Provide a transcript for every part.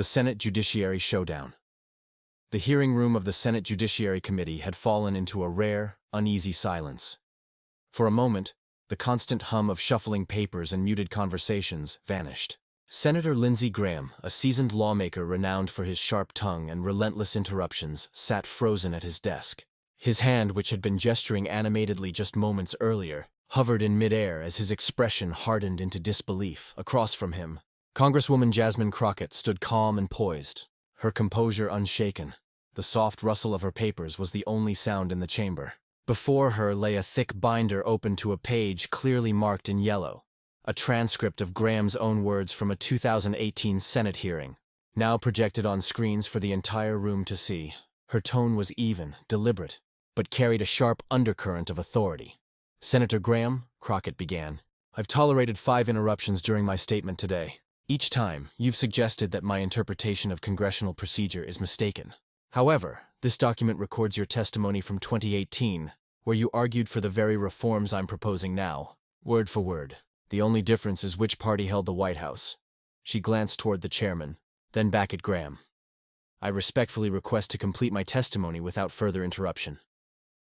The Senate Judiciary Showdown. The hearing room of the Senate Judiciary Committee had fallen into a rare, uneasy silence. For a moment, the constant hum of shuffling papers and muted conversations vanished. Senator Lindsey Graham, a seasoned lawmaker renowned for his sharp tongue and relentless interruptions, sat frozen at his desk. His hand, which had been gesturing animatedly just moments earlier, hovered in midair as his expression hardened into disbelief. Across from him, Congresswoman Jasmine Crockett stood calm and poised, her composure unshaken. The soft rustle of her papers was the only sound in the chamber. Before her lay a thick binder open to a page clearly marked in yellow, a transcript of Graham's own words from a 2018 Senate hearing, now projected on screens for the entire room to see. Her tone was even, deliberate, but carried a sharp undercurrent of authority. "Senator Graham," Crockett began, "I've tolerated 5 interruptions during my statement today. Each time, you've suggested that my interpretation of congressional procedure is mistaken. However, this document records your testimony from 2018, where you argued for the very reforms I'm proposing now, word for word. The only difference is which party held the White House." She glanced toward the chairman, then back at Graham. "I respectfully request to complete my testimony without further interruption."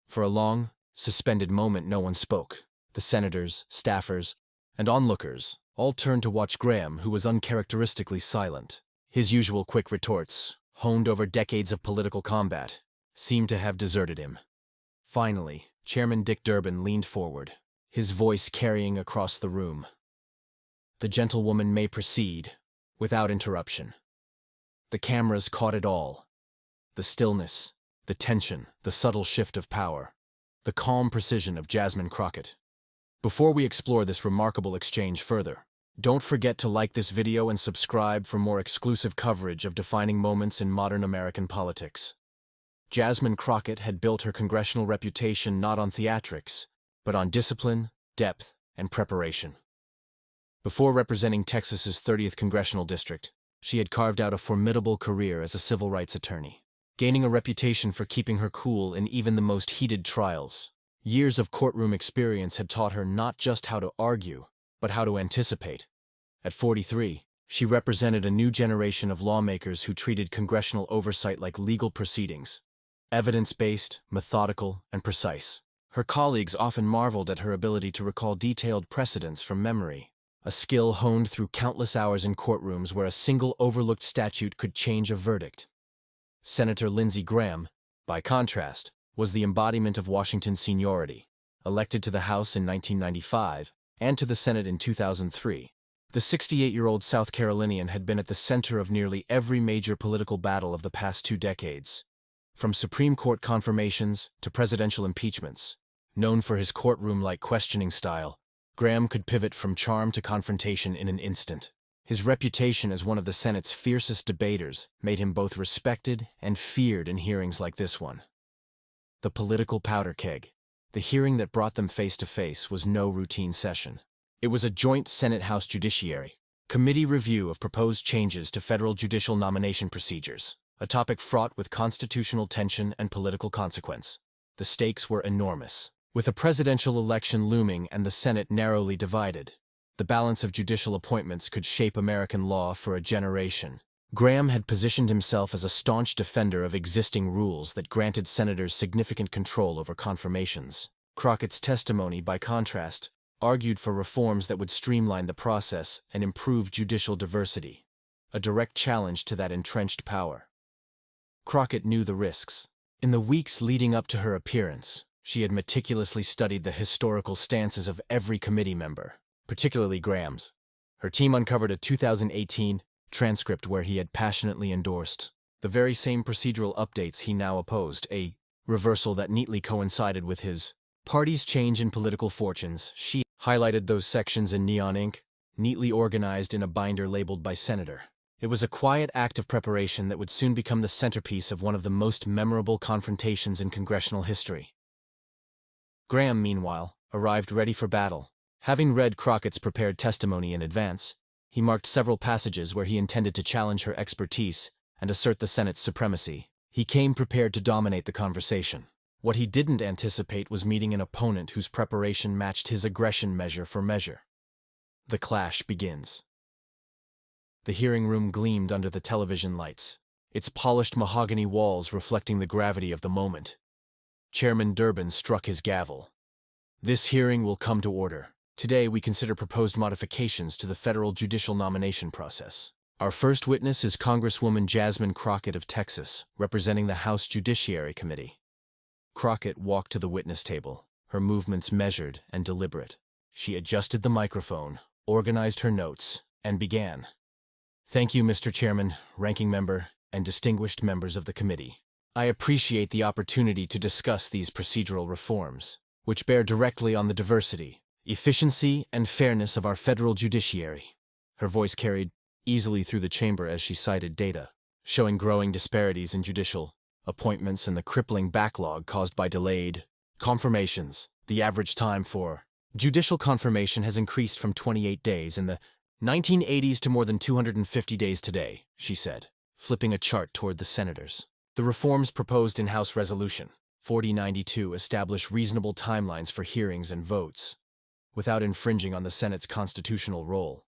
For a long, suspended moment no one spoke. The senators, staffers, and onlookers all turned to watch Graham, who was uncharacteristically silent. His usual quick retorts, honed over decades of political combat, seemed to have deserted him. Finally, Chairman Dick Durbin leaned forward, his voice carrying across the room. "The gentlewoman may proceed, without interruption." The cameras caught it all. The stillness, the tension, the subtle shift of power, the calm precision of Jasmine Crockett. Before we explore this remarkable exchange further, don't forget to like this video and subscribe for more exclusive coverage of defining moments in modern American politics. Jasmine Crockett had built her congressional reputation not on theatrics, but on discipline, depth, and preparation. Before representing Texas's 30th congressional district, she had carved out a formidable career as a civil rights attorney, gaining a reputation for keeping her cool in even the most heated trials. Years of courtroom experience had taught her not just how to argue, but how to anticipate. At 43, she represented a new generation of lawmakers who treated congressional oversight like legal proceedings, evidence-based, methodical, and precise. Her colleagues often marveled at her ability to recall detailed precedents from memory, a skill honed through countless hours in courtrooms where a single overlooked statute could change a verdict. Senator Lindsey Graham, by contrast, was the embodiment of Washington's seniority. Elected to the House in 1995 and to the Senate in 2003, the 68-year-old South Carolinian had been at the center of nearly every major political battle of the past 2 decades. From Supreme Court confirmations to presidential impeachments, known for his courtroom-like questioning style, Graham could pivot from charm to confrontation in an instant. His reputation as one of the Senate's fiercest debaters made him both respected and feared in hearings like this one. The political powder keg. The hearing that brought them face to face was no routine session. It was a joint Senate-House Judiciary Committee review of proposed changes to federal judicial nomination procedures, a topic fraught with constitutional tension and political consequence. The stakes were enormous. With a presidential election looming and the Senate narrowly divided, the balance of judicial appointments could shape American law for a generation. Graham had positioned himself as a staunch defender of existing rules that granted senators significant control over confirmations. Crockett's testimony, by contrast, argued for reforms that would streamline the process and improve judicial diversity, a direct challenge to that entrenched power. Crockett knew the risks. In the weeks leading up to her appearance, she had meticulously studied the historical stances of every committee member, particularly Graham's. Her team uncovered a 2018 transcript where he had passionately endorsed the very same procedural updates he now opposed, a reversal that neatly coincided with his party's change in political fortunes. She highlighted those sections in neon ink, neatly organized in a binder labeled by Senator. It was a quiet act of preparation that would soon become the centerpiece of one of the most memorable confrontations in congressional history. Graham, meanwhile, arrived ready for battle. Having read Crockett's prepared testimony in advance, he marked several passages where he intended to challenge her expertise and assert the Senate's supremacy. He came prepared to dominate the conversation. What he didn't anticipate was meeting an opponent whose preparation matched his aggression measure for measure. The clash begins. The hearing room gleamed under the television lights, its polished mahogany walls reflecting the gravity of the moment. Chairman Durbin struck his gavel. This hearing will come to order. Today we consider proposed modifications to the federal judicial nomination process. Our first witness is Congresswoman Jasmine Crockett of Texas, representing the House Judiciary Committee. Crockett walked to the witness table, her movements measured and deliberate. She adjusted the microphone, organized her notes, and began. Thank you, Mr. Chairman, Ranking Member, and distinguished members of the committee. I appreciate the opportunity to discuss these procedural reforms, which bear directly on the diversity, efficiency, and fairness of our federal judiciary. Her voice carried easily through the chamber as she cited data, showing growing disparities in judicial appointments and the crippling backlog caused by delayed confirmations. The average time for judicial confirmation has increased from 28 days in the 1980s to more than 250 days today, she said, flipping a chart toward the senators. The reforms proposed in House Resolution 4092 establish reasonable timelines for hearings and votes, without infringing on the Senate's constitutional role.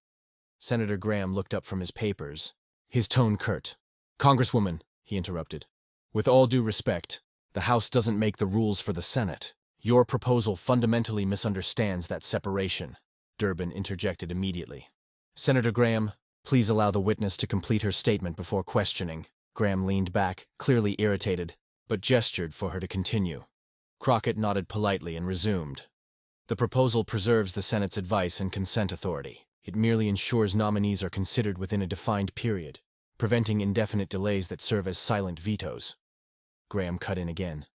Senator Graham looked up from his papers, his tone curt. Congresswoman, he interrupted, with all due respect, the House doesn't make the rules for the Senate. Your proposal fundamentally misunderstands that separation, Durbin interjected immediately. Senator Graham, please allow the witness to complete her statement before questioning. Graham leaned back, clearly irritated, but gestured for her to continue. Crockett nodded politely and resumed. The proposal preserves the Senate's advice and consent authority. It merely ensures nominees are considered within a defined period, preventing indefinite delays that serve as silent vetoes. Graham cut in again.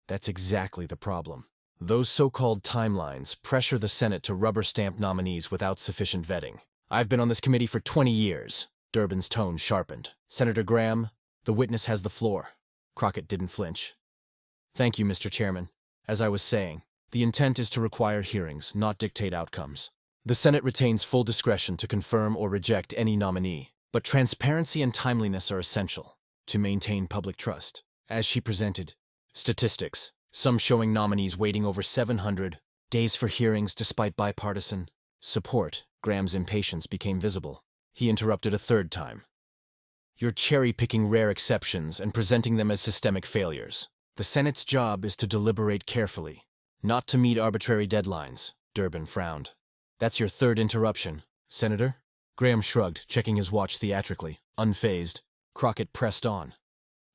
That's exactly the problem. Those so-called timelines pressure the Senate to rubber-stamp nominees without sufficient vetting. I've been on this committee for 20 years. Durbin's tone sharpened. Senator Graham, the witness has the floor. Crockett didn't flinch. Thank you, Mr. Chairman. As I was saying, the intent is to require hearings, not dictate outcomes. The Senate retains full discretion to confirm or reject any nominee, but transparency and timeliness are essential to maintain public trust. As she presented statistics, some showing nominees waiting over 700 days for hearings despite bipartisan support, Graham's impatience became visible. He interrupted a third time. You're cherry-picking rare exceptions and presenting them as systemic failures. The Senate's job is to deliberate carefully, not to meet arbitrary deadlines. Durbin frowned. That's your third interruption, Senator? Graham shrugged, checking his watch theatrically. Unfazed, Crockett pressed on.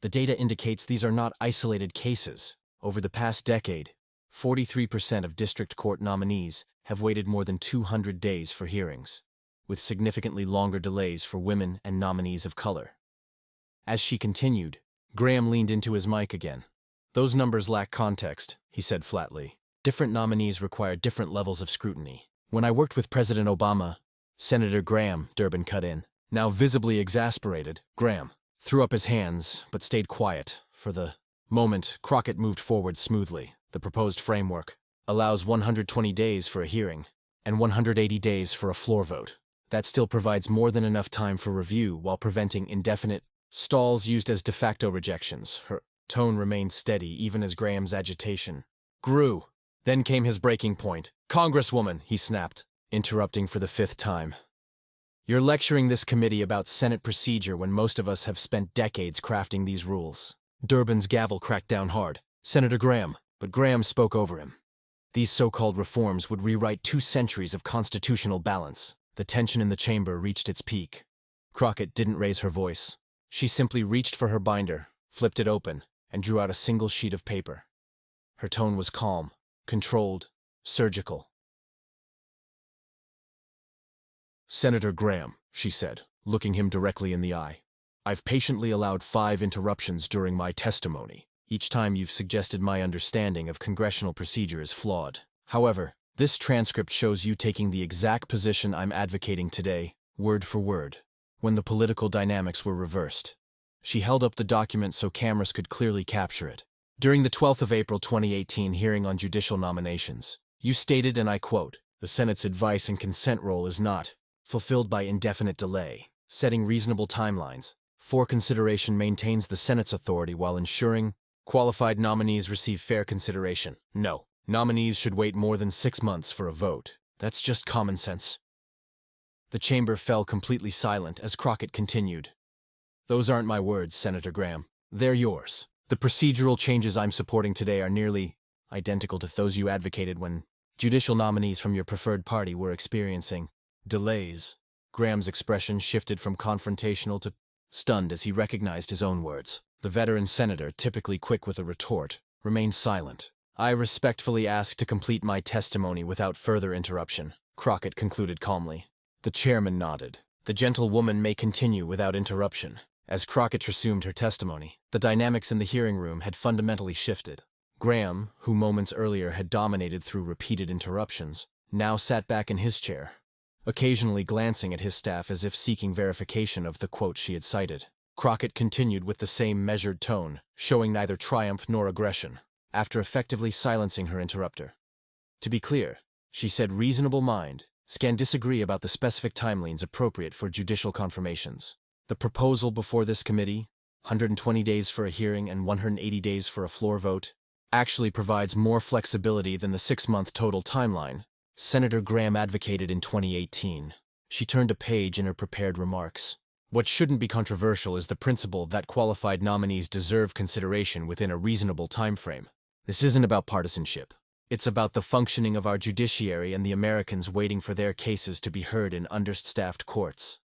The data indicates these are not isolated cases. Over the past decade, 43% of district court nominees have waited more than 200 days for hearings, with significantly longer delays for women and nominees of color. As she continued, Graham leaned into his mic again. Those numbers lack context, he said flatly. Different nominees require different levels of scrutiny. When I worked with President Obama, Senator Graham, Durbin cut in. Now visibly exasperated, Graham threw up his hands, but stayed quiet. For the moment, Crockett moved forward smoothly. The proposed framework allows 120 days for a hearing and 180 days for a floor vote. That still provides more than enough time for review while preventing indefinite stalls used as de facto rejections. Her tone remained steady even as Graham's agitation grew. Then came his breaking point. Congresswoman, he snapped, interrupting for the fifth time. You're lecturing this committee about Senate procedure when most of us have spent decades crafting these rules. Durbin's gavel cracked down hard. Senator Graham, but Graham spoke over him. These so-called reforms would rewrite 2 centuries of constitutional balance. The tension in the chamber reached its peak. Crockett didn't raise her voice. She simply reached for her binder, flipped it open, and drew out a single sheet of paper. Her tone was calm, controlled, surgical. Senator Graham, she said, looking him directly in the eye. I've patiently allowed 5 interruptions during my testimony. Each time you've suggested my understanding of congressional procedure is flawed. However, this transcript shows you taking the exact position I'm advocating today, word for word, when the political dynamics were reversed. She held up the document so cameras could clearly capture it. During the 12th of April 2018 hearing on judicial nominations, you stated, and I quote, "The Senate's advice and consent role is not fulfilled by indefinite delay, setting reasonable timelines. For consideration maintains the Senate's authority while ensuring qualified nominees receive fair consideration. No, nominees should wait more than 6 months for a vote. That's just common sense." The chamber fell completely silent as Crockett continued. "Those aren't my words, Senator Graham. They're yours. The procedural changes I'm supporting today are nearly identical to those you advocated when judicial nominees from your preferred party were experiencing delays." Graham's expression shifted from confrontational to stunned as he recognized his own words. The veteran senator, typically quick with a retort, remained silent. "I respectfully ask to complete my testimony without further interruption," Crockett concluded calmly. The chairman nodded. "The gentlewoman may continue without interruption." As Crockett resumed her testimony, the dynamics in the hearing room had fundamentally shifted. Graham, who moments earlier had dominated through repeated interruptions, now sat back in his chair, occasionally glancing at his staff as if seeking verification of the quote she had cited. Crockett continued with the same measured tone, showing neither triumph nor aggression, after effectively silencing her interrupter. "To be clear," she said, "reasonable mind can disagree about the specific timelines appropriate for judicial confirmations. The proposal before this committee, 120 days for a hearing and 180 days for a floor vote, actually provides more flexibility than the 6-month total timeline Senator Graham advocated in 2018. She turned a page in her prepared remarks. "What shouldn't be controversial is the principle that qualified nominees deserve consideration within a reasonable time frame. This isn't about partisanship. It's about the functioning of our judiciary and the Americans waiting for their cases to be heard in understaffed courts."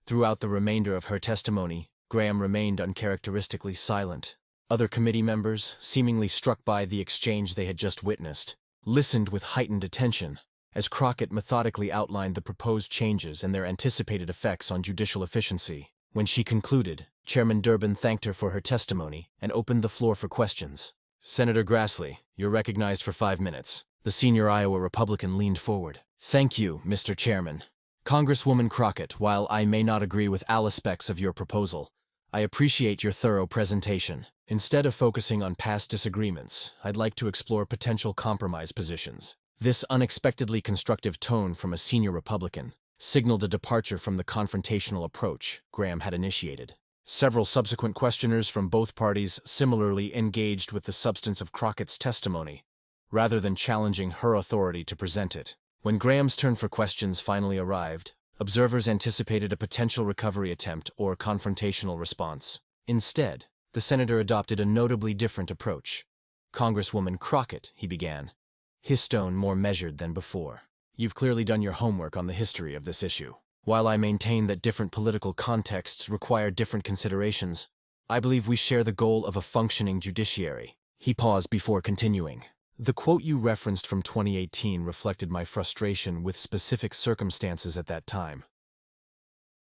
Throughout the remainder of her testimony, Graham remained uncharacteristically silent. Other committee members, seemingly struck by the exchange they had just witnessed, listened with heightened attention as Crockett methodically outlined the proposed changes and their anticipated effects on judicial efficiency. When she concluded, Chairman Durbin thanked her for her testimony and opened the floor for questions. "Senator Grassley, you're recognized for 5 minutes. The senior Iowa Republican leaned forward. "Thank you, Mr. Chairman. Congresswoman Crockett, while I may not agree with all aspects of your proposal, I appreciate your thorough presentation. Instead of focusing on past disagreements, I'd like to explore potential compromise positions." This unexpectedly constructive tone from a senior Republican signaled a departure from the confrontational approach Graham had initiated. Several subsequent questioners from both parties similarly engaged with the substance of Crockett's testimony, rather than challenging her authority to present it. When Graham's turn for questions finally arrived, observers anticipated a potential recovery attempt or confrontational response. Instead, the senator adopted a notably different approach. "Congresswoman Crockett," he began, his tone more measured than before, "you've clearly done your homework on the history of this issue. While I maintain that different political contexts require different considerations, I believe we share the goal of a functioning judiciary." He paused before continuing. "The quote you referenced from 2018 reflected my frustration with specific circumstances at that time.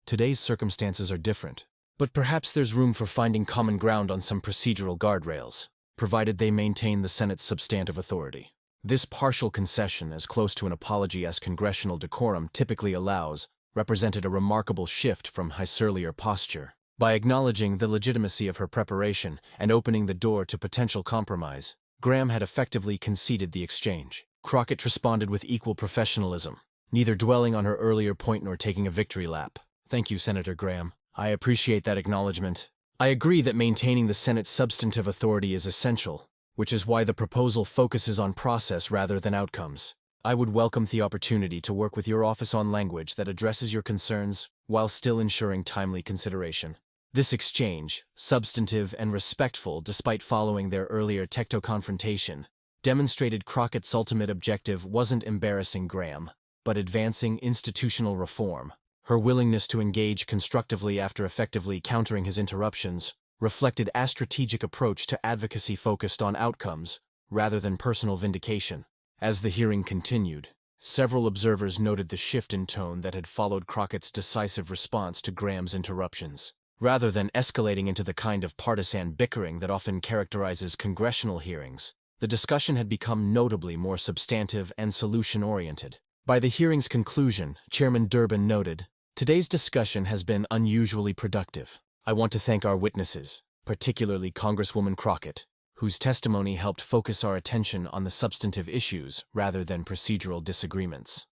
Today's circumstances are different, but perhaps there's room for finding common ground on some procedural guardrails, provided they maintain the Senate's substantive authority." This partial concession, as close to an apology as congressional decorum typically allows, represented a remarkable shift from his earlier posture. By acknowledging the legitimacy of her preparation and opening the door to potential compromise, Graham had effectively conceded the exchange. Crockett responded with equal professionalism, neither dwelling on her earlier point nor taking a victory lap. "Thank you, Senator Graham. I appreciate that acknowledgement. I agree that maintaining the Senate's substantive authority is essential, which is why the proposal focuses on process rather than outcomes. I would welcome the opportunity to work with your office on language that addresses your concerns while still ensuring timely consideration." This exchange, substantive and respectful despite following their earlier tecto-confrontation, demonstrated Crockett's ultimate objective wasn't embarrassing Graham, but advancing institutional reform. Her willingness to engage constructively after effectively countering his interruptions reflected a strategic approach to advocacy focused on outcomes rather than personal vindication. As the hearing continued, several observers noted the shift in tone that had followed Crockett's decisive response to Graham's interruptions. Rather than escalating into the kind of partisan bickering that often characterizes congressional hearings, the discussion had become notably more substantive and solution-oriented. By the hearing's conclusion, Chairman Durbin noted, "Today's discussion has been unusually productive. I want to thank our witnesses, particularly Congresswoman Crockett, whose testimony helped focus our attention on the substantive issues rather than procedural disagreements."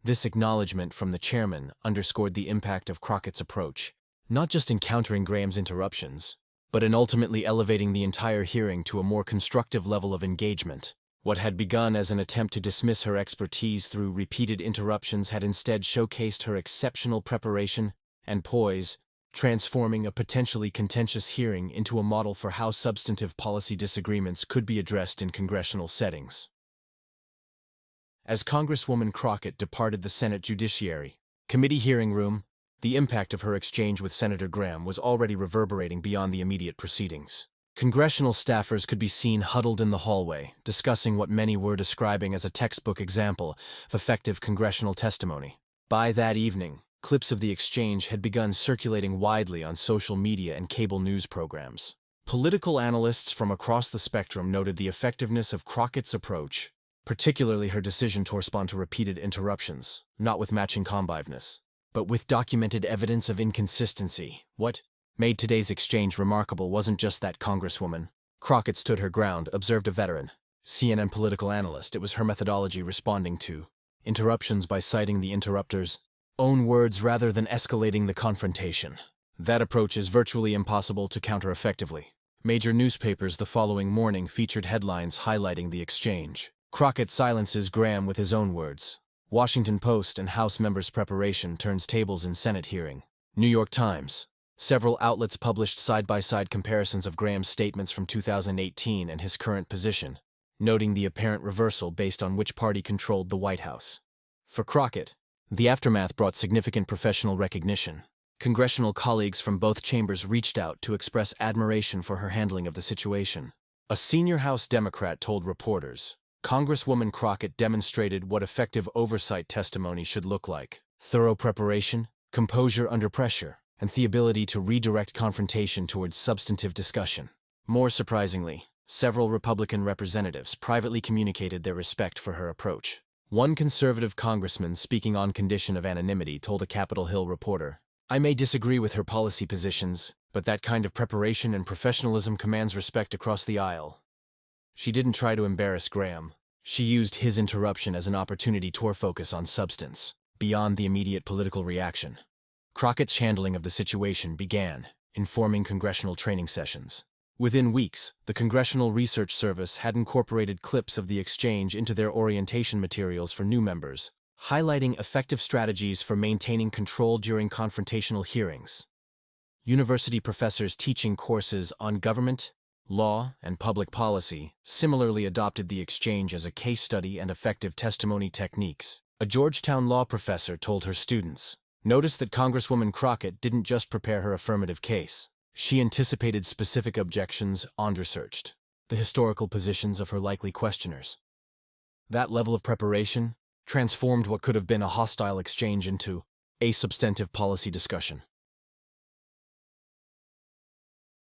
This acknowledgement from the chairman underscored the impact of Crockett's approach, not just in countering Graham's interruptions, but in ultimately elevating the entire hearing to a more constructive level of engagement. What had begun as an attempt to dismiss her expertise through repeated interruptions had instead showcased her exceptional preparation and poise, transforming a potentially contentious hearing into a model for how substantive policy disagreements could be addressed in congressional settings. As Congresswoman Crockett departed the Senate Judiciary Committee hearing room, the impact of her exchange with Senator Graham was already reverberating beyond the immediate proceedings. Congressional staffers could be seen huddled in the hallway, discussing what many were describing as a textbook example of effective congressional testimony. By that evening, clips of the exchange had begun circulating widely on social media and cable news programs. Political analysts from across the spectrum noted the effectiveness of Crockett's approach, particularly her decision to respond to repeated interruptions, not with matching combativeness, but with documented evidence of inconsistency. What made today's exchange remarkable wasn't just that Congresswoman Crockett stood her ground, observed a veteran CNN political analyst. It was her methodology responding to interruptions by citing the interrupter's own words rather than escalating the confrontation. That approach is virtually impossible to counter effectively. Major newspapers the following morning featured headlines highlighting the exchange. Crockett silences Graham with his own words. Washington Post and House members' preparation turns tables in Senate hearing. New York Times. Several outlets published side-by-side comparisons of Graham's statements from 2018 and his current position, noting the apparent reversal based on which party controlled the White House. For Crockett, the aftermath brought significant professional recognition. Congressional colleagues from both chambers reached out to express admiration for her handling of the situation. A senior House Democrat told reporters, Congresswoman Crockett demonstrated what effective oversight testimony should look like: thorough preparation, composure under pressure, and the ability to redirect confrontation towards substantive discussion. More surprisingly, several Republican representatives privately communicated their respect for her approach. One conservative congressman speaking on condition of anonymity told a Capitol Hill reporter, "I may disagree with her policy positions, but that kind of preparation and professionalism commands respect across the aisle." She didn't try to embarrass Graham. She used his interruption as an opportunity to focus on substance, beyond the immediate political reaction. Crockett's handling of the situation began informing congressional training sessions. Within weeks, the Congressional Research Service had incorporated clips of the exchange into their orientation materials for new members, highlighting effective strategies for maintaining control during confrontational hearings. University professors teaching courses on government, law, and public policy similarly adopted the exchange as a case study and effective testimony techniques. A Georgetown law professor told her students, "Notice that Congresswoman Crockett didn't just prepare her affirmative case. She anticipated specific objections and researched the historical positions of her likely questioners." That level of preparation transformed what could have been a hostile exchange into a substantive policy discussion.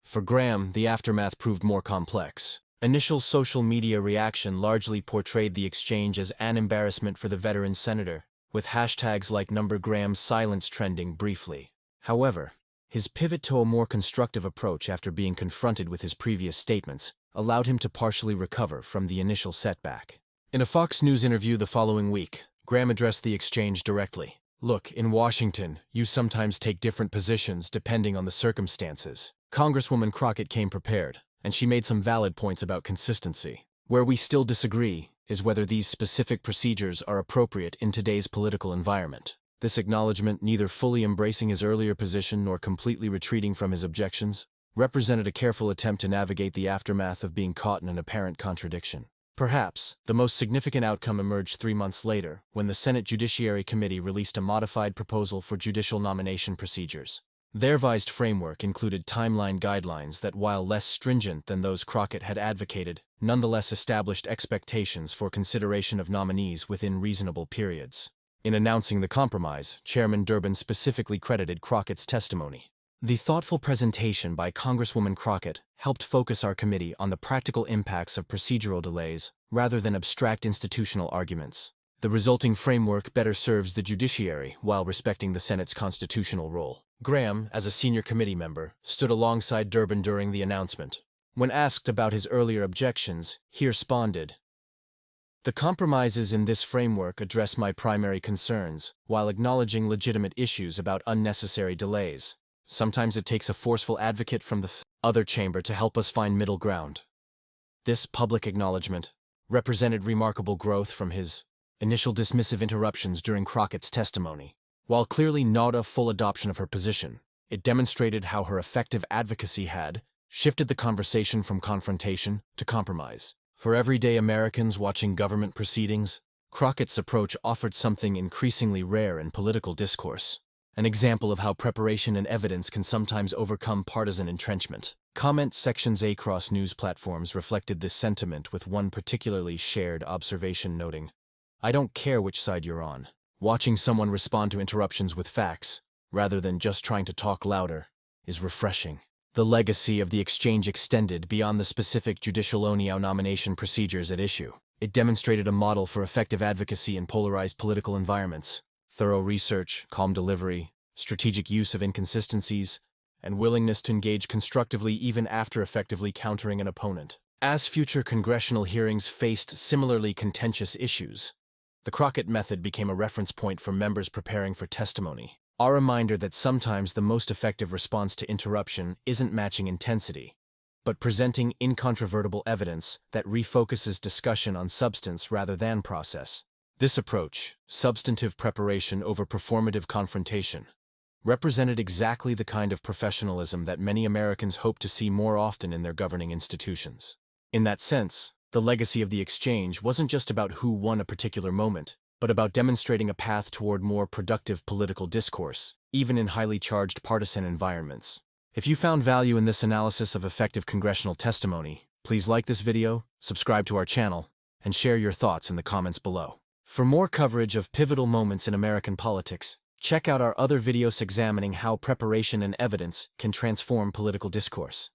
For Graham, the aftermath proved more complex. Initial social media reaction largely portrayed the exchange as an embarrassment for the veteran senator, with hashtags like #Graham's silence trending briefly. However, his pivot to a more constructive approach after being confronted with his previous statements allowed him to partially recover from the initial setback. In a Fox News interview the following week, Graham addressed the exchange directly. "Look, in Washington, you sometimes take different positions depending on the circumstances." Congresswoman Crockett came prepared, and she made some valid points about consistency. Where we still disagree is whether these specific procedures are appropriate in today's political environment. This acknowledgement, neither fully embracing his earlier position nor completely retreating from his objections, represented a careful attempt to navigate the aftermath of being caught in an apparent contradiction. Perhaps, the most significant outcome emerged 3 months later, when the Senate Judiciary Committee released a modified proposal for judicial nomination procedures. Their revised framework included timeline guidelines that, while less stringent than those Crockett had advocated, nonetheless established expectations for consideration of nominees within reasonable periods. In announcing the compromise, Chairman Durbin specifically credited Crockett's testimony. The thoughtful presentation by Congresswoman Crockett helped focus our committee on the practical impacts of procedural delays rather than abstract institutional arguments. The resulting framework better serves the judiciary while respecting the Senate's constitutional role. Graham, as a senior committee member, stood alongside Durbin during the announcement. When asked about his earlier objections, he responded, "The compromises in this framework address my primary concerns, while acknowledging legitimate issues about unnecessary delays. Sometimes it takes a forceful advocate from the other chamber to help us find middle ground." This public acknowledgement, represented remarkable growth from his initial dismissive interruptions during Crockett's testimony. While clearly not a full adoption of her position, it demonstrated how her effective advocacy had shifted the conversation from confrontation to compromise. For everyday Americans watching government proceedings, Crockett's approach offered something increasingly rare in political discourse, an example of how preparation and evidence can sometimes overcome partisan entrenchment. Comment sections across news platforms reflected this sentiment, with one particularly shared observation noting, "I don't care which side you're on. Watching someone respond to interruptions with facts, rather than just trying to talk louder, is refreshing." The legacy of the exchange extended beyond the specific judicial nomination procedures at issue. It demonstrated a model for effective advocacy in polarized political environments. Thorough research, calm delivery, strategic use of inconsistencies, and willingness to engage constructively even after effectively countering an opponent. As future congressional hearings faced similarly contentious issues, the Crockett method became a reference point for members preparing for testimony. A reminder that sometimes the most effective response to interruption isn't matching intensity, but presenting incontrovertible evidence that refocuses discussion on substance rather than process. This approach, substantive preparation over performative confrontation, represented exactly the kind of professionalism that many Americans hope to see more often in their governing institutions. In that sense, the legacy of the exchange wasn't just about who won a particular moment, but about demonstrating a path toward more productive political discourse, even in highly charged partisan environments. If you found value in this analysis of effective congressional testimony, please like this video, subscribe to our channel, and share your thoughts in the comments below. For more coverage of pivotal moments in American politics, check out our other videos examining how preparation and evidence can transform political discourse.